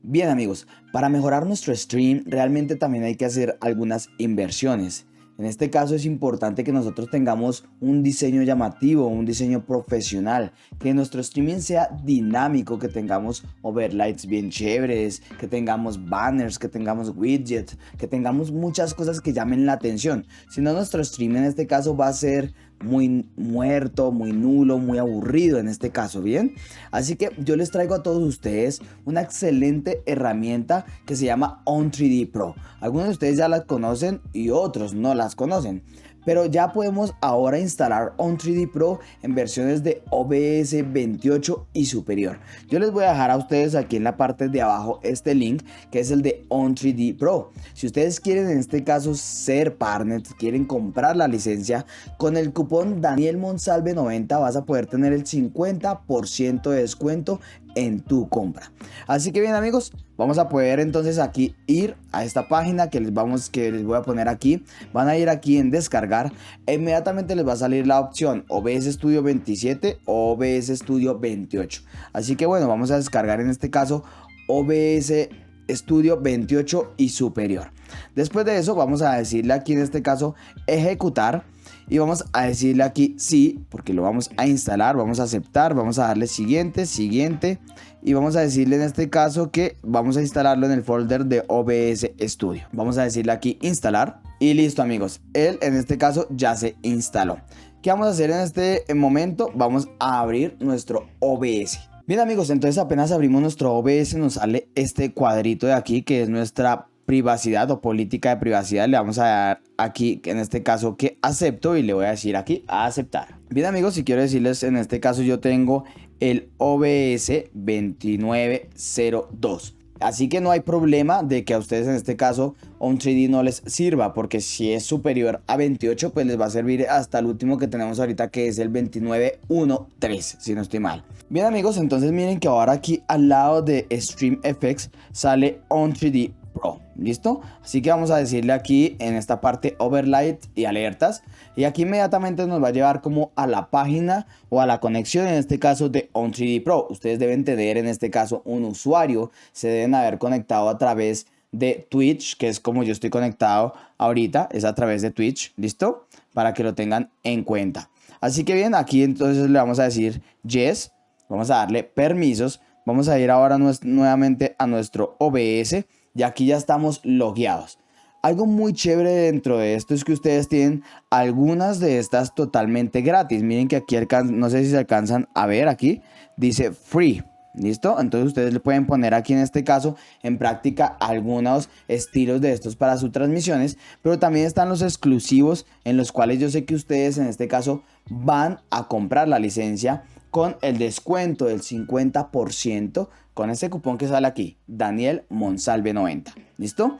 Bien amigos, para mejorar nuestro stream realmente también hay que hacer algunas inversiones. En este caso es importante que nosotros tengamos un diseño llamativo, un diseño profesional, que nuestro streaming sea dinámico, que tengamos overlays bien chéveres, que tengamos banners, que tengamos widgets, que tengamos muchas cosas que llamen la atención. Si no, nuestro stream en este caso va a ser muy muerto, muy nulo, muy aburrido en este caso, ¿bien? Así que yo les traigo a todos ustedes una excelente herramienta que se llama On3D Pro. Algunos de ustedes ya la conocen y otros no las conocen. Pero ya podemos ahora instalar On3D Pro en versiones de OBS 28 y superior. Yo les voy a dejar a ustedes aquí en la parte de abajo este link que es el de On3D Pro. Si ustedes quieren en este caso ser partners, quieren comprar la licencia, con el cupón Daniel Monsalve 90 vas a poder tener el 50% de descuento en tu compra. Así que bien amigos, vamos a poder entonces aquí ir a esta página que les voy a poner aquí. Van a ir aquí en descargar e inmediatamente les va a salir la opción OBS Studio 27 o OBS Studio 28. Así que bueno, vamos a descargar en este caso OBS Studio 28 y superior. Después de eso vamos a decirle aquí en este caso ejecutar. Y vamos a decirle aquí sí, porque lo vamos a instalar, vamos a aceptar, vamos a darle siguiente, siguiente. Y vamos a decirle en este caso que vamos a instalarlo en el folder de OBS Studio. Vamos a decirle aquí instalar. Y listo amigos, él en este caso ya se instaló. ¿Qué vamos a hacer en este momento? Vamos a abrir nuestro OBS. Bien amigos, entonces apenas abrimos nuestro OBS nos sale este cuadrito de aquí que es nuestra privacidad o política de privacidad. Le vamos a dar aquí en este caso que acepto y le voy a decir aquí a aceptar. Bien amigos, si quiero decirles en este caso yo tengo el OBS 2902. Así que no hay problema de que a ustedes en este caso On3D no les sirva, porque si es superior a 28 pues les va a servir hasta el último que tenemos ahorita que es el 2913 si no estoy mal. Bien amigos, entonces miren que ahora aquí al lado de Stream Effects sale On3D Pro, ¿listo? Así que vamos a decirle aquí en esta parte overlay y alertas y aquí inmediatamente nos va a llevar como a la página o a la conexión en este caso de On3D Pro. Ustedes deben tener en este caso un usuario, se deben haber conectado a través de Twitch, que es como yo estoy conectado ahorita, es a través de Twitch, ¿listo? Para que lo tengan en cuenta. Así que bien, aquí entonces le vamos a decir yes, vamos a darle permisos, vamos a ir ahora nuevamente a nuestro OBS. Y aquí ya estamos logueados. Algo muy chévere dentro de esto es que ustedes tienen algunas de estas totalmente gratis. Miren que aquí no sé si se alcanzan a ver aquí. Dice free. ¿Listo? Entonces ustedes le pueden poner aquí en este caso en práctica algunos estilos de estos para sus transmisiones. Pero también están los exclusivos en los cuales yo sé que ustedes en este caso van a comprar la licencia con el descuento del 50% con este cupón que sale aquí, Daniel Monsalve 90. ¿Listo?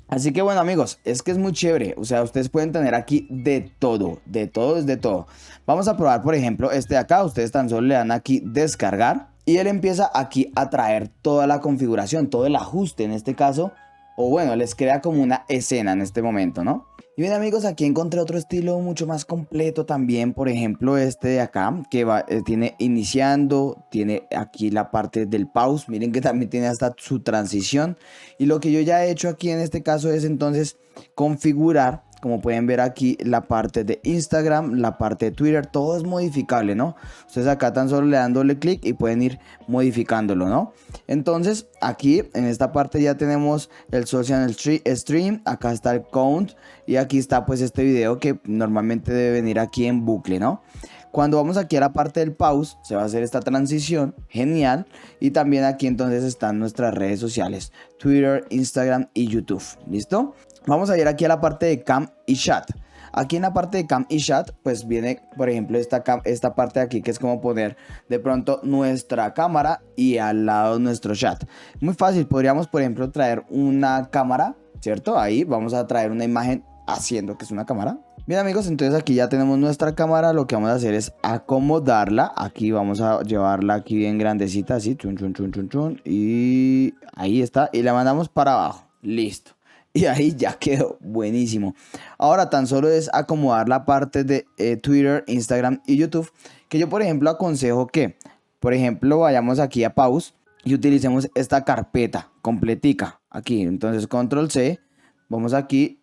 Así que bueno amigos, es que es muy chévere, o sea, ustedes pueden tener aquí de todo es de todo. Vamos a probar por ejemplo este de acá, ustedes tan solo le dan aquí descargar y él empieza aquí a traer toda la configuración, todo el ajuste en este caso, o bueno, les crea como una escena en este momento, ¿no? Y bien amigos, aquí encontré otro estilo mucho más completo también, por ejemplo este de acá que tiene iniciando, tiene aquí la parte del pause, miren que también tiene hasta su transición. Y lo que yo ya he hecho aquí en este caso es entonces configurar, como pueden ver aquí, la parte de Instagram, la parte de Twitter, todo es modificable, ¿no? Ustedes acá tan solo le dan doble clic y pueden ir modificándolo, ¿no? Entonces aquí en esta parte ya tenemos el social stream, acá está el count y aquí está pues este video que normalmente debe venir aquí en bucle, ¿no? Cuando vamos aquí a la parte del pause, se va a hacer esta transición, genial. Y también aquí entonces están nuestras redes sociales, Twitter, Instagram y YouTube, ¿listo? Vamos a ir aquí a la parte de cam y chat. Aquí en la parte de cam y chat, pues viene, por ejemplo, esta parte de aquí que es como poner de pronto nuestra cámara y al lado nuestro chat. Muy fácil, podríamos, por ejemplo, traer una cámara, ¿cierto? Ahí vamos a traer una imagen haciendo que es una cámara. Bien amigos, entonces aquí ya tenemos nuestra cámara. Lo que vamos a hacer es acomodarla. Aquí vamos a llevarla aquí bien grandecita, así, chun, chun, chun, chun, chun, y ahí está. Y la mandamos para abajo, listo. Y ahí ya quedó buenísimo. Ahora tan solo es acomodar la parte de Twitter, Instagram y YouTube. Que yo por ejemplo aconsejo que, por ejemplo, vayamos aquí a pause. y utilicemos esta carpeta completica aquí. Entonces control C, vamos aquí,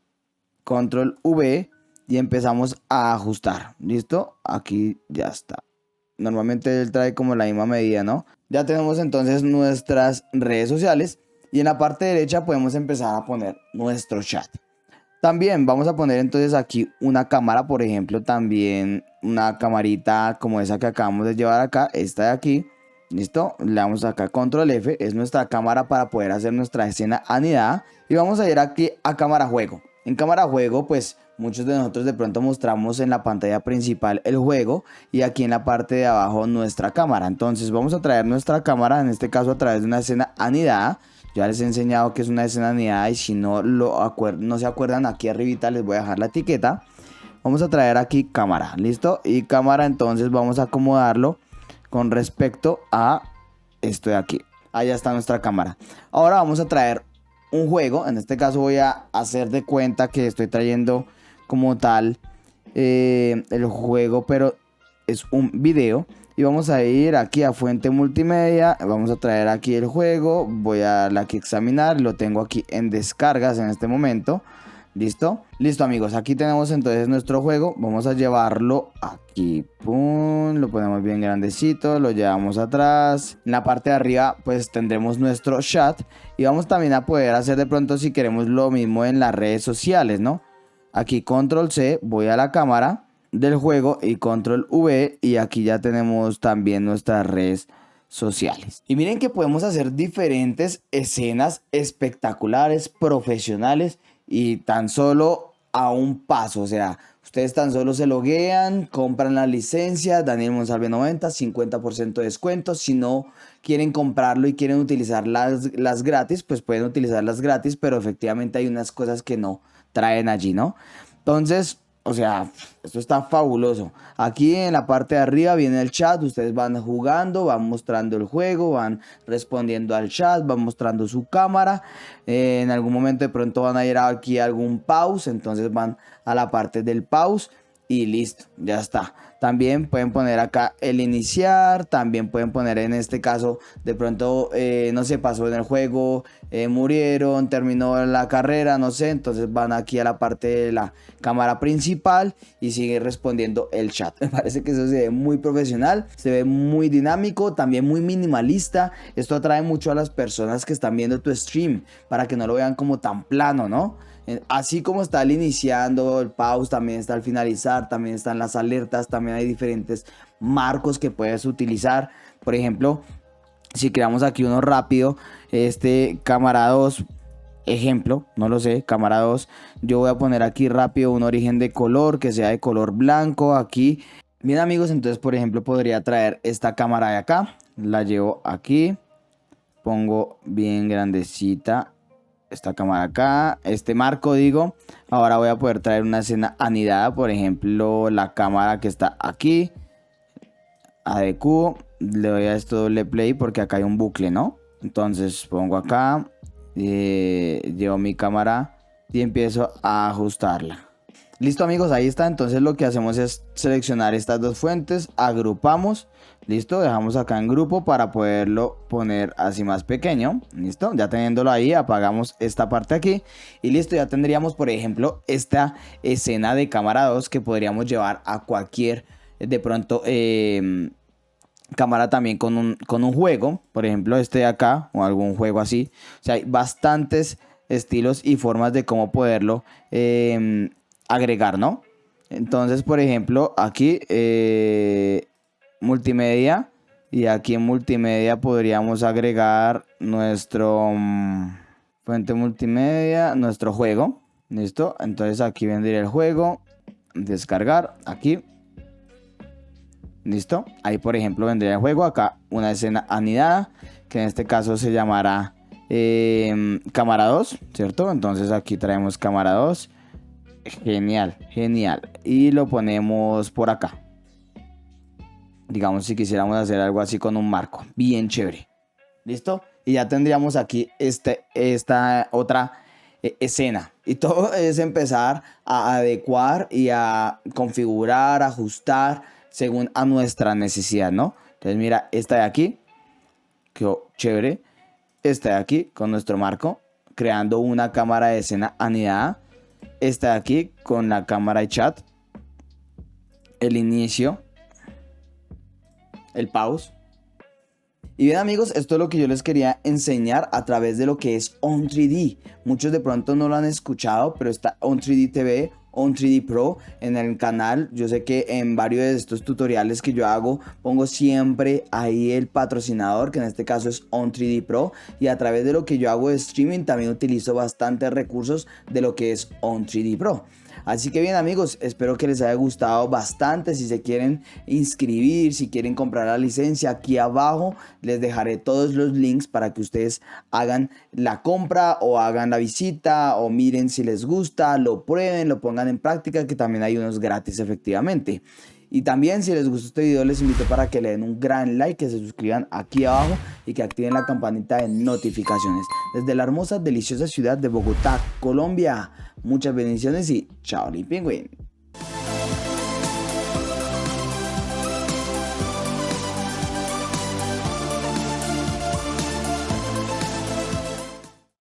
control V y empezamos a ajustar. ¿Listo? Aquí ya está. Normalmente él trae como la misma medida, ¿no? Ya tenemos entonces nuestras redes sociales y en la parte derecha podemos empezar a poner nuestro chat. También vamos a poner entonces aquí una cámara, por ejemplo, también una camarita como esa que acabamos de llevar acá, esta de aquí. ¿Listo? Le damos acá control F, es nuestra cámara para poder hacer nuestra escena anidada. Y vamos a ir aquí a cámara juego. En cámara juego, pues muchos de nosotros de pronto mostramos en la pantalla principal el juego y aquí en la parte de abajo nuestra cámara. Entonces vamos a traer nuestra cámara, en este caso a través de una escena anidada. Ya les he enseñado que es una escena anidada y si no, no se acuerdan, aquí arribita les voy a dejar la etiqueta. Vamos a traer aquí cámara, ¿listo? Y cámara entonces vamos a acomodarlo con respecto a esto de aquí. Allá está nuestra cámara. Ahora vamos a traer un juego. En este caso voy a hacer de cuenta que estoy trayendo como tal el juego, pero es un video. Y vamos a ir aquí a fuente multimedia, vamos a traer aquí el juego, voy a darle aquí examinar, lo tengo aquí en descargas en este momento. ¿Listo? Listo amigos, aquí tenemos entonces nuestro juego, vamos a llevarlo aquí, pum, lo ponemos bien grandecito, lo llevamos atrás. En la parte de arriba pues tendremos nuestro chat y vamos también a poder hacer de pronto si queremos lo mismo en las redes sociales, ¿no? Aquí control C, voy a la cámara del juego y control V y aquí ya tenemos también nuestras redes sociales. Y miren que podemos hacer diferentes escenas espectaculares, profesionales y tan solo a un paso. O sea, ustedes tan solo se loguean, compran la licencia, Daniel Monsalve 90, 50% de descuento. Si no quieren comprarlo y quieren utilizar las gratis, pues pueden utilizarlas gratis, pero efectivamente hay unas cosas que no traen allí, ¿no? Entonces, o sea, esto está fabuloso. Aquí en la parte de arriba viene el chat. Ustedes van jugando, van mostrando el juego, van respondiendo al chat, van mostrando su cámara. En algún momento de pronto van a ir aquí a algún pause. Entonces van a la parte del pause y listo, ya está. También pueden poner acá el iniciar, también pueden poner en este caso de pronto no sé, pasó en el juego, murieron, terminó la carrera, no sé, entonces van aquí a la parte de la cámara principal y sigue respondiendo el chat. Me parece que eso se ve muy profesional, se ve muy dinámico, también muy minimalista. Esto atrae mucho a las personas que están viendo tu stream para que no lo vean como tan plano, ¿no? Así como está el iniciando, el pause, también está el finalizar, también están las alertas, también hay diferentes marcos que puedes utilizar. Por ejemplo, si creamos aquí uno rápido, cámara 2, ejemplo, no lo sé, cámara 2, yo voy a poner aquí rápido un origen de color, que sea de color blanco aquí. Bien amigos, entonces por ejemplo podría traer esta cámara de acá, la llevo aquí, pongo bien grandecita esta cámara acá, este marco digo. Ahora voy a poder traer una escena anidada, por ejemplo la cámara que está aquí, ADQ, le doy a esto doble play porque acá hay un bucle, ¿no? Entonces pongo acá, llevo mi cámara y empiezo a ajustarla. Listo amigos, ahí está. Entonces lo que hacemos es seleccionar estas dos fuentes, agrupamos, listo, dejamos acá en grupo para poderlo poner así más pequeño, listo, ya teniéndolo ahí apagamos esta parte aquí y listo, ya tendríamos por ejemplo esta escena de cámara 2 que podríamos llevar a cualquier de pronto cámara también con un juego, por ejemplo este de acá o algún juego así. O sea, hay bastantes estilos y formas de cómo poderlo agregar, ¿no? Entonces, por ejemplo, aquí multimedia y aquí en multimedia podríamos agregar nuestro fuente multimedia, nuestro juego, ¿listo? Entonces aquí vendría el juego, descargar, aquí. ¿Listo? Ahí por ejemplo vendría el juego, acá una escena anidada, que en este caso se llamará cámara 2, ¿cierto? Entonces aquí traemos cámara 2, genial, genial, y lo ponemos por acá. Digamos si quisiéramos hacer algo así con un marco, bien chévere, ¿listo? Y ya tendríamos aquí esta otra escena. Y todo es empezar a adecuar y a configurar, ajustar según a nuestra necesidad, ¿no? Entonces mira, esta de aquí, quedó chévere. Este de aquí con nuestro marco, creando una cámara de escena anidada. Este de aquí con la cámara de chat, el inicio, el pause. Y bien amigos, esto es lo que yo les quería enseñar a través de lo que es On3D. Muchos de pronto no lo han escuchado, pero está On3D TV, On3D Pro en el canal. Yo sé que en varios de estos tutoriales que yo hago pongo siempre ahí el patrocinador, que en este caso es On3D Pro, y a través de lo que yo hago de streaming también utilizo bastantes recursos de lo que es On3D Pro. Así que bien amigos, espero que les haya gustado bastante. Si se quieren inscribir, si quieren comprar la licencia, aquí abajo les dejaré todos los links para que ustedes hagan la compra o hagan la visita o miren si les gusta, lo prueben, lo pongan en práctica, que también hay unos gratis efectivamente. Y también si les gustó este video les invito para que le den un gran like, que se suscriban aquí abajo y que activen la campanita de notificaciones. Desde la hermosa, deliciosa ciudad de Bogotá, Colombia. Muchas bendiciones y chao, Pingüín.